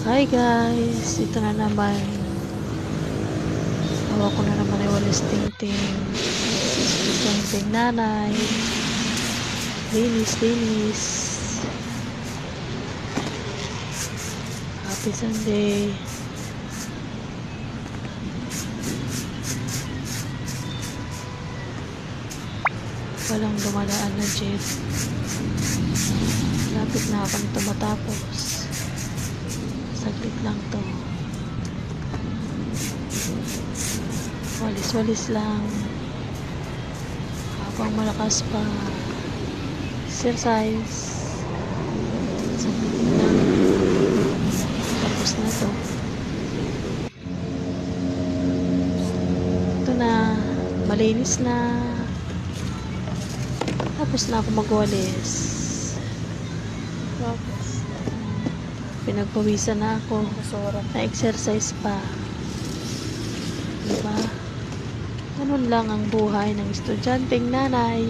Hi guys, ito na naman. Hawak ko na naman ay walis tingting. Tingting nanay. Linis. Happy Sunday. Walang dumadaan na jeep. Lapit na akong tumatapos. Saglit lang to. Walis lang. Habang malakas pa. Exercise. Saglit lang. Tapos na to. Ito na. Malinis na. Tapos na ako magwalis. Tapos pinagpawisan na ako. Na-exercise pa. Diba? Ganun lang ang buhay ng estudyanteng nanay.